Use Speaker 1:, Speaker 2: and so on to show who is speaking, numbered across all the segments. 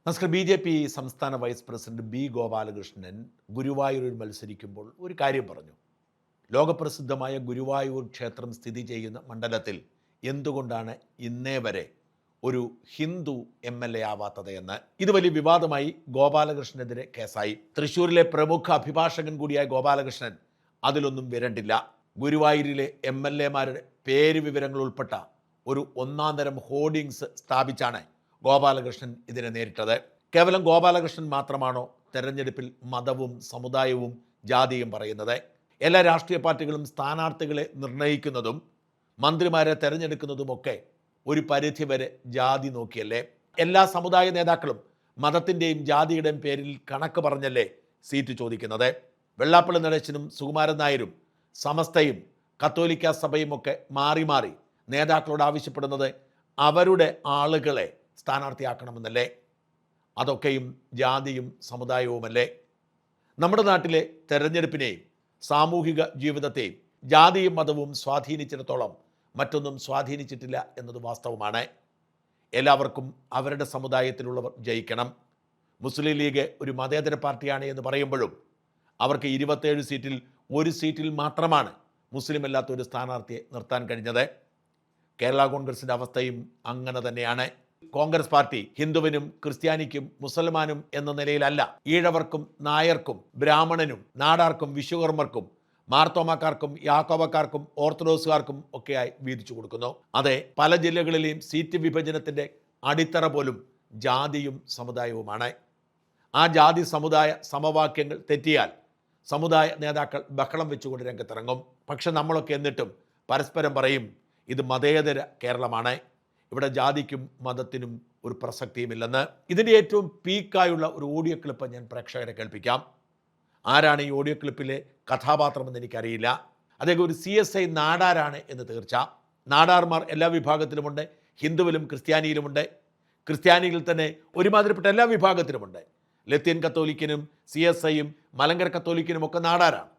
Speaker 1: നമസ്കാരം. ബി സംസ്ഥാന vice president Gopalakrishnan ഗുരുവായൂരിൽ മത്സരിക്കുമ്പോൾ ഒരു കാര്യം പറഞ്ഞു. ലോകപ്രസിദ്ധമായ ഗുരുവായൂർ ക്ഷേത്രം സ്ഥിതി ചെയ്യുന്ന മണ്ഡലത്തിൽ എന്തുകൊണ്ടാണ് ഇന്നേ വരെ ഒരു ഹിന്ദു MLA ആവാത്തത് എന്ന്. ഇത് വലിയ വിവാദമായി. ഗോപാലകൃഷ്ണനെതിരെ കേസായി. തൃശ്ശൂരിലെ പ്രമുഖ അഭിഭാഷകൻ കൂടിയായ ഗോപാലകൃഷ്ണൻ അതിലൊന്നും വിരണ്ടില്ല. ഗുരുവായൂരിലെ MLA മാരുടെ പേര് വിവരങ്ങൾ ഉൾപ്പെട്ട ഒരു ഒന്നാം തരം ഹോർഡിങ്സ് സ്ഥാപിച്ചാണ് ഗോപാലകൃഷ്ണൻ ഇതിനെ നേരിട്ടത്. കേവലം ഗോപാലകൃഷ്ണൻ മാത്രമാണോ തെരഞ്ഞെടുപ്പിൽ മതവും സമുദായവും ജാതിയും പറയുന്നത്? എല്ലാ രാഷ്ട്രീയ പാർട്ടികളും സ്ഥാനാർത്ഥികളെ നിർണ്ണയിക്കുന്നതും മന്ത്രിമാരെ തെരഞ്ഞെടുക്കുന്നതുമൊക്കെ ഒരു പരിധിവരെ ജാതി നോക്കിയല്ലേ? എല്ലാ സമുദായ നേതാക്കളും മതത്തിൻ്റെയും ജാതിയുടെയും പേരിൽ കണക്ക് പറഞ്ഞല്ലേ സീറ്റ് ചോദിക്കുന്നത്? വെള്ളാപ്പള്ളി നടേശനും സുകുമാരൻ നായരും സമസ്തയും കത്തോലിക്ക സഭയും ഒക്കെ മാറി മാറി നേതാക്കളോട് ആവശ്യപ്പെടുന്നത് അവരുടെ ആളുകളെ സ്ഥാനാർത്ഥിയാക്കണമെന്നല്ലേ? അതൊക്കെയും ജാതിയും സമുദായവുമല്ലേ? നമ്മുടെ നാട്ടിലെ തെരഞ്ഞെടുപ്പിനെയും സാമൂഹിക ജീവിതത്തെയും ജാതിയും മതവും സ്വാധീനിച്ചിടത്തോളം മറ്റൊന്നും സ്വാധീനിച്ചിട്ടില്ല എന്നത് വാസ്തവമാണ്. എല്ലാവർക്കും അവരുടെ സമുദായത്തിലുള്ളവർ ജയിക്കണം. മുസ്ലിം ലീഗ് ഒരു മതേതര പാർട്ടിയാണ് എന്ന് പറയുമ്പോഴും അവർക്ക് 27 സീറ്റിൽ ഒരു സീറ്റിൽ മാത്രമാണ് മുസ്ലിം അല്ലാത്ത ഒരു സ്ഥാനാർത്ഥിയെ നിർത്താൻ കഴിഞ്ഞത്. കേരള കോൺഗ്രസിൻ്റെ അവസ്ഥയും അങ്ങനെ തന്നെയാണ്. കോൺഗ്രസ് പാർട്ടി ഹിന്ദുവിനും ക്രിസ്ത്യാനിക്കും മുസൽമാനും എന്ന നിലയിലല്ല, ഈഴവർക്കും നായർക്കും ബ്രാഹ്മണനും നാടാർക്കും വിശ്വകർമ്മർക്കും മാർത്തോമാക്കാർക്കും യാക്കോബക്കാർക്കും ഓർത്തഡോക്സുകാർക്കും ഒക്കെയായി വീതിച്ചു കൊടുക്കുന്നു. അതെ, പല ജില്ലകളിലെയും സീറ്റ് വിഭജനത്തിൻ്റെ അടിത്തറ പോലും ജാതിയും സമുദായവുമാണ്. ആ ജാതി സമുദായ സമവാക്യങ്ങൾ തെറ്റിയാൽ സമുദായ നേതാക്കൾ ബഹളം വെച്ചുകൊണ്ട് രംഗത്തിറങ്ങും. പക്ഷെ നമ്മളൊക്കെ എന്നിട്ടും പരസ്പരം പറയും, ഇത് മതേതര കേരളമാണ്, ഇവിടെ ജാതിക്കും മതത്തിനും ഒരു പ്രസക്തിയുമില്ലെന്ന്. ഇതിൻ്റെ ഏറ്റവും പീക്കായുള്ള ഒരു ഓഡിയോ ക്ലിപ്പ് ഞാൻ പ്രേക്ഷകരെ കേൾപ്പിക്കാം. ആരാണ് ഈ ഓഡിയോ ക്ലിപ്പിലെ കഥാപാത്രമെന്ന് എനിക്കറിയില്ല. അദ്ദേഹം ഒരു CSI നാടാരാണ് എന്ന് തീർച്ച. നാടാർമാർ എല്ലാ വിഭാഗത്തിലുമുണ്ട്. ഹിന്ദുവിലും ക്രിസ്ത്യാനിയിലുമുണ്ട്. ക്രിസ്ത്യാനിയിൽ തന്നെ ഒരുമാതിരിപ്പെട്ട എല്ലാ വിഭാഗത്തിലുമുണ്ട്. ലത്തീൻ കത്തോലിക്കനും CSIയും മലങ്കര കത്തോലിക്കനും ഒക്കെ നാടാരാണ്.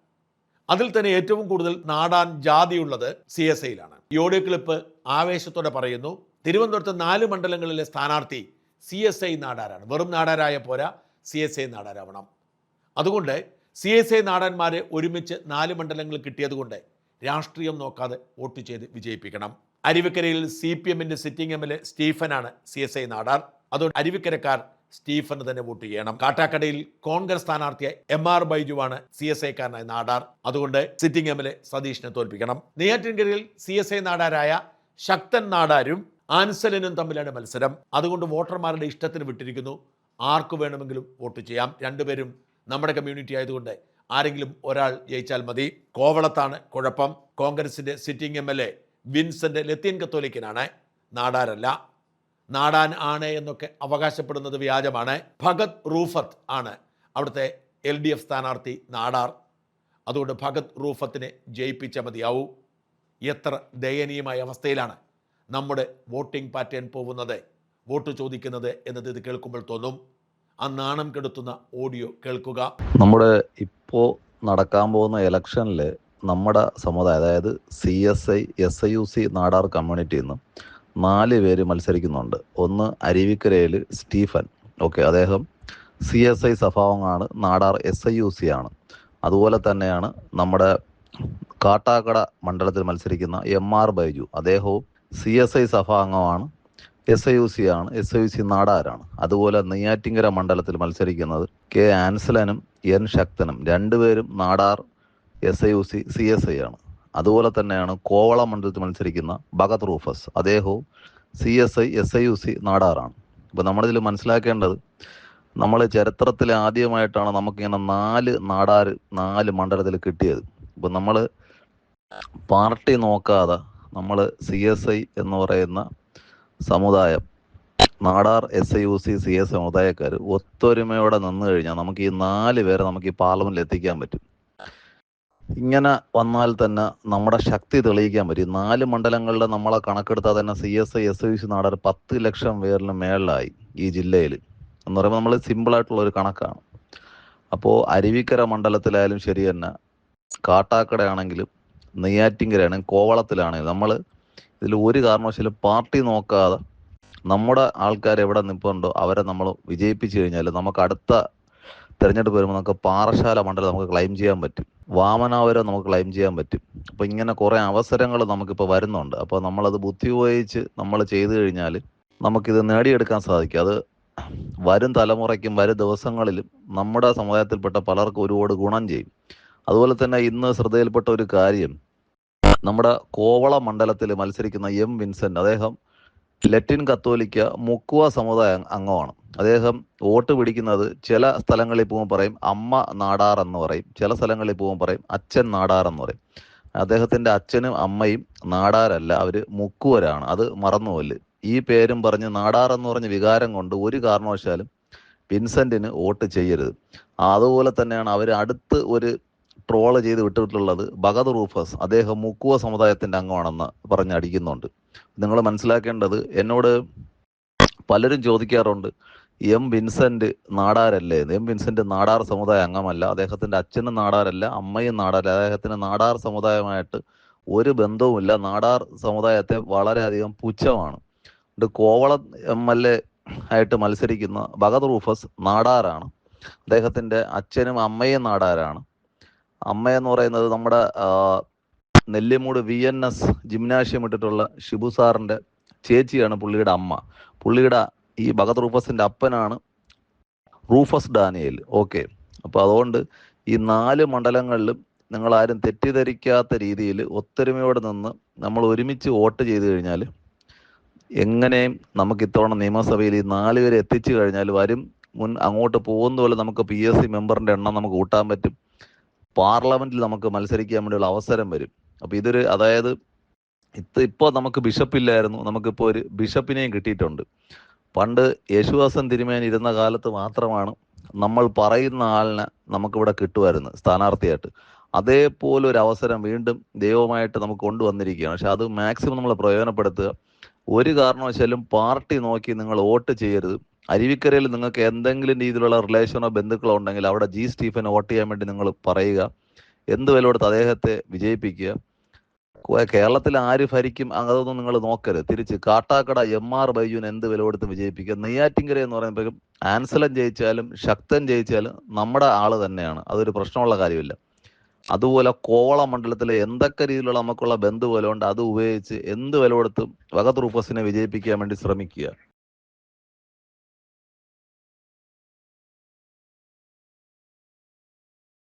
Speaker 1: അതിൽ തന്നെ ഏറ്റവും കൂടുതൽ നാടാൻ ജാതിയുള്ളത് CSIയിലാണ്. ഈ ഓഡിയോ ക്ലിപ്പ് ആവേശത്തോടെ പറയുന്നു, തിരുവനന്തപുരത്ത് 4 മണ്ഡലങ്ങളിലെ സ്ഥാനാർത്ഥി CSI നാടാരാണ്. വെറും നാടാരായ പോരാ, CSI നാടാരാവണം. അതുകൊണ്ട് CSI നാടാന്മാരെ ഒരുമിച്ച് 4 മണ്ഡലങ്ങൾ കിട്ടിയതുകൊണ്ട് രാഷ്ട്രീയം നോക്കാതെ വോട്ട് ചെയ്ത് വിജയിപ്പിക്കണം. അരുവിക്കരയിൽ CPMന്റെ സിറ്റിംഗ് MLA സ്റ്റീഫനാണ് CSI നാടാർ. അതുകൊണ്ട് അരുവിക്കരക്കാർ സ്റ്റീഫന് തന്നെ വോട്ട് ചെയ്യണം. കാട്ടാക്കടയിൽ കോൺഗ്രസ് സ്ഥാനാർത്ഥിയായ MR ബൈജുവാണ് CSIക്കാരനായ നാടാർ. അതുകൊണ്ട് സിറ്റിംഗ് MLA സതീഷിനെ തോൽപ്പിക്കണം. നെയ്യാറ്റിൻകരയിൽ CSI നാടാരായ ശക്തൻ നാടാരും ആൻസലനും തമ്മിലാണ് മത്സരം. അതുകൊണ്ട് വോട്ടർമാരുടെ ഇഷ്ടത്തിന് വിട്ടിരിക്കുന്നു. ആർക്ക് വേണമെങ്കിലും വോട്ട് ചെയ്യാം. രണ്ടുപേരും നമ്മുടെ കമ്മ്യൂണിറ്റി ആയതുകൊണ്ട് ആരെങ്കിലും ഒരാൾ ജയിച്ചാൽ മതി. കോവളത്താണ് കുഴപ്പം. കോൺഗ്രസിൻ്റെ സിറ്റിംഗ് MLA വിൻസെൻ്റ് ലത്തീൻ കത്തോലിക്കനാണ്, നാടാരല്ല. നാടാൻ ആണ് എന്നൊക്കെ അവകാശപ്പെടുന്നത് വ്യാജമാണ്. ഭഗത് റൂഫത്ത് ആണ് അവിടുത്തെ LDF സ്ഥാനാർത്ഥി നാടാർ. അതുകൊണ്ട് ഭഗത് റൂഫത്തിനെ ജയിപ്പിച്ച മതിയാവൂ. എത്ര ദയനീയമായ അവസ്ഥയിലാണ് നമ്മുടെ വോട്ടിംഗ് പാറ്റേൺ പോകുന്നത്, വോട്ട് ചോദിക്കുന്നത് എന്നത് ഇത് കേൾക്കുമ്പോൾ തോന്നും. ആ നാണം കെടുത്തുന്ന ഓഡിയോ കേൾക്കുക.
Speaker 2: നമ്മുടെ ഇപ്പോൾ നടക്കാൻ പോകുന്ന ഇലക്ഷനിൽ നമ്മുടെ സമുദായം, അതായത് CSI SIUC നാടാർ കമ്മ്യൂണിറ്റിയിൽ നിന്ന് 4 പേര് മത്സരിക്കുന്നുണ്ട്. ഒന്ന് അരുവിക്കരയിൽ സ്റ്റീഫൻ, അദ്ദേഹം CSI സഭാംഗമാണ്, നാടാർ SIUC ആണ്. അതുപോലെ തന്നെയാണ് നമ്മുടെ കാട്ടാക്കട മണ്ഡലത്തിൽ മത്സരിക്കുന്ന MR ബൈജു, അദ്ദേഹവും CSI സഭാംഗമാണ്, SIUC ആണ്, SIUC നാടാരാണ്. അതുപോലെ നെയ്യാറ്റിൻകര മണ്ഡലത്തിൽ മത്സരിക്കുന്നത് K ആൻസലനും N ശക്തനും, രണ്ടുപേരും നാടാർ SIUC CSI ആണ്. അതുപോലെ തന്നെയാണ് കോവള മണ്ഡലത്തിൽ മത്സരിക്കുന്ന ഭഗത് റൂഫസ്, അദ്ദേഹവും CSI SIUC നാടാറാണ്. അപ്പോൾ നമ്മളിതിൽ മനസ്സിലാക്കേണ്ടത്, നമ്മൾ ചരിത്രത്തിൽ ആദ്യമായിട്ടാണ് നമുക്കിങ്ങനെ 4 നാടാർ 4 മണ്ഡലത്തിൽ കിട്ടിയത്. ഇപ്പം നമ്മൾ പാർട്ടി നോക്കാതെ നമ്മൾ CSI എന്ന് പറയുന്ന സമുദായം, നാടാർ SIUC CSI സമുദായക്കാർ ഒത്തൊരുമയോടെ നിന്ന് കഴിഞ്ഞാൽ നമുക്ക് ഈ 4 പേരെ നമുക്ക് ഈ പാർലമെന്റിൽ എത്തിക്കാൻ പറ്റും. ഇങ്ങനെ വന്നാൽ തന്നെ നമ്മുടെ ശക്തി തെളിയിക്കാൻ പറ്റും. 4 മണ്ഡലങ്ങളിൽ നമ്മളെ കണക്കെടുത്താൽ തന്നെ CSI SIUC നാടാർ 10 ലക്ഷം പേരിന് മേളിലായി ഈ ജില്ലയിൽ എന്ന് പറയുമ്പോൾ നമ്മൾ സിമ്പിളായിട്ടുള്ള ഒരു കണക്കാണ്. അപ്പോൾ അരുവിക്കര മണ്ഡലത്തിലായാലും ശരി തന്നെ, കാട്ടാക്കടയാണെങ്കിലും നെയ്യാറ്റിൻകരയാണെങ്കിലും കോവളത്തിലാണെങ്കിലും നമ്മൾ ഇതിൽ ഒരു കാരണവശാലും പാർട്ടി നോക്കാതെ നമ്മുടെ ആൾക്കാർ എവിടെ നിൽപ്പുണ്ടോ അവരെ നമ്മൾ വിജയിപ്പിച്ചു കഴിഞ്ഞാൽ നമുക്ക് അടുത്ത തെരഞ്ഞെടുപ്പ് വരുമ്പോൾ നമുക്ക് പാറശാല മണ്ഡലം നമുക്ക് ക്ലെയിം ചെയ്യാൻ പറ്റും, വാമനാപുരം നമുക്ക് ക്ലെയിം ചെയ്യാൻ പറ്റും. അപ്പോൾ ഇങ്ങനെ കുറേ അവസരങ്ങൾ നമുക്കിപ്പോൾ വരുന്നുണ്ട്. അപ്പോൾ നമ്മളത് ബുദ്ധി ഉപയോഗിച്ച് നമ്മൾ ചെയ്തു കഴിഞ്ഞാൽ നമുക്കിത് നേടിയെടുക്കാൻ സാധിക്കും. അത് വരും തലമുറയ്ക്കും വരും ദിവസങ്ങളിലും നമ്മുടെ സമുദായത്തിൽപ്പെട്ട പലർക്കും ഒരുപാട് ഗുണം ചെയ്യും. അതുപോലെ തന്നെ ഇന്ന് ശ്രദ്ധയിൽപ്പെട്ട ഒരു കാര്യം, നമ്മുടെ കോവള മണ്ഡലത്തിൽ മത്സരിക്കുന്ന എം വിൻസെന്റ്, അദ്ദേഹം ലറ്റിൻ കത്തോലിക്ക മുക്കുവ സമുദായ അംഗമാണ്. അദ്ദേഹം വോട്ട് പിടിക്കുന്നത് ചില സ്ഥലങ്ങളിൽ പോകുമ്പോൾ പറയും അമ്മ നാടാർ എന്ന് പറയും, ചില സ്ഥലങ്ങളിൽ പോകുമ്പോൾ പറയും അച്ഛൻ നാടാർ എന്ന് പറയും. അദ്ദേഹത്തിന്റെ അച്ഛനും അമ്മയും നാടാരല്ല, അവര് മുക്കുവരാണ്. അത് മറന്നുപോല്. ഈ പേരും പറഞ്ഞ് നാടാർ എന്ന് പറഞ്ഞ വികാരം കൊണ്ട് ഒരു കാരണവശാലും വിൻസെന്റിന് വോട്ട് ചെയ്യരുത്. അതുപോലെ തന്നെയാണ് അവർ അടുത്ത് ഒരു ട്രോള് ചെയ്ത് വിട്ടിട്ടുള്ളത് ഭഗത് റൂഫസ്, അദ്ദേഹം മുക്കുവ സമുദായത്തിന്റെ അംഗമാണെന്ന് പറഞ്ഞ് അടിക്കുന്നുണ്ട്. നിങ്ങൾ മനസ്സിലാക്കേണ്ടത്, എന്നോട് പലരും ചോദിക്കാറുണ്ട് എം വിൻസെന്റ് നാടാരല്ലേ? എം വിൻസെന്റ് നാടാർ സമുദായ അംഗമല്ല, അദ്ദേഹത്തിന്റെ അച്ഛനും നാടാരല്ല, അമ്മയും നാടാരല്ല, അദ്ദേഹത്തിന് നാടാർ സമുദായമായിട്ട് ഒരു ബന്ധവുമില്ല. നാടാർ സമുദായത്തെ വളരെയധികം പുച്ഛമാണ്. കോവളം MLA ആയിട്ട് മത്സരിക്കുന്ന ഭഗത് റൂഫസ് നാടാരാണ്. അദ്ദേഹത്തിന്റെ അച്ഛനും അമ്മയും നാടാരാണ്. അമ്മയെന്ന് പറയുന്നത് നമ്മുടെ നെല്ലിമൂട് VNS ജിംനാഷ്യം ഇട്ടിട്ടുള്ള ഷിബു സാറിന്റെ ചേച്ചിയാണ് പുള്ളിയുടെ അമ്മ. പുള്ളിയുടെ ഈ ഭഗത് റൂഫസിന്റെ അപ്പനാണ് റൂഫസ് ഡാനിയേൽ. ഓക്കെ, അപ്പോൾ അതുകൊണ്ട് ഈ 4 മണ്ഡലങ്ങളിലും നിങ്ങൾ ആരും തെറ്റിദ്ധരിക്കാത്ത രീതിയിൽ ഒത്തൊരുമയോടെ നിന്ന് നമ്മൾ ഒരുമിച്ച് വോട്ട് ചെയ്ത് കഴിഞ്ഞാൽ എങ്ങനെയും നമുക്ക് ഇത്തവണ നിയമസഭയിൽ ഈ 4 പേരെ എത്തിച്ചു കഴിഞ്ഞാൽ വരും അങ്ങോട്ട് പോകുന്ന പോലെ നമുക്ക് PSC മെമ്പറിന്റെ എണ്ണം നമുക്ക് കൂട്ടാൻ പറ്റും. പാർലമെന്റിൽ നമുക്ക് മത്സരിക്കാൻ വേണ്ടിയുള്ള അവസരം വരും. അപ്പൊ ഇതൊരു, അതായത് ഇപ്പോൾ നമുക്ക് ബിഷപ്പില്ലായിരുന്നു, നമുക്കിപ്പോൾ ഒരു ബിഷപ്പിനെയും കിട്ടിയിട്ടുണ്ട്. പണ്ട് യേശുദാസൻ തിരുമേനി ഇരുന്ന കാലത്ത് മാത്രമാണ് നമ്മൾ പറയുന്ന ആളിനെ നമുക്കിവിടെ കിട്ടുമായിരുന്നു സ്ഥാനാർത്ഥിയായിട്ട്. അതേപോലെ ഒരു അവസരം വീണ്ടും ദൈവമായിട്ട് നമുക്ക് കൊണ്ടുവന്നിരിക്കുകയാണ്. പക്ഷെ അത് മാക്സിമം നമ്മൾ പ്രയോജനപ്പെടുത്തുക. ഒരു കാരണവശാലും പാർട്ടി നോക്കി നിങ്ങൾ വോട്ട് ചെയ്യരുത്. അരുവിക്കരയിൽ നിങ്ങൾക്ക് എന്തെങ്കിലും രീതിയിലുള്ള റിലേഷനോ ബന്ധുക്കളോ ഉണ്ടെങ്കിൽ അവിടെ G. സ്റ്റീഫന് വോട്ട് ചെയ്യാൻ വേണ്ടി നിങ്ങൾ പറയുക. എന്ത് വില കൊടുത്ത് അദ്ദേഹത്തെ വിജയിപ്പിക്കുക. കേരളത്തിൽ ആര് ഭരിക്കും അതൊന്നും നിങ്ങൾ നോക്കരുത്. തിരിച്ച് കാട്ടാക്കട MR ബൈജുവിന് എന്ത് വില കൊടുത്ത് വിജയിപ്പിക്കുക. നെയ്യാറ്റിൻകര എന്ന് പറയുമ്പോഴേക്കും ആൻസലൻ ജയിച്ചാലും ശക്തൻ ജയിച്ചാലും നമ്മുടെ ആള് തന്നെയാണ്, അതൊരു പ്രശ്നമുള്ള കാര്യമില്ല. അതുപോലെ കോവള മണ്ഡലത്തിലെ എന്തൊക്കെ രീതിയിലുള്ള നമുക്കുള്ള ബന്ധുബലമുണ്ട് അത് ഉപയോഗിച്ച് എന്ത് വില കൊടുത്തും ഭഗത് റൂഫസിനെ വിജയിപ്പിക്കാൻ വേണ്ടി ശ്രമിക്കുക.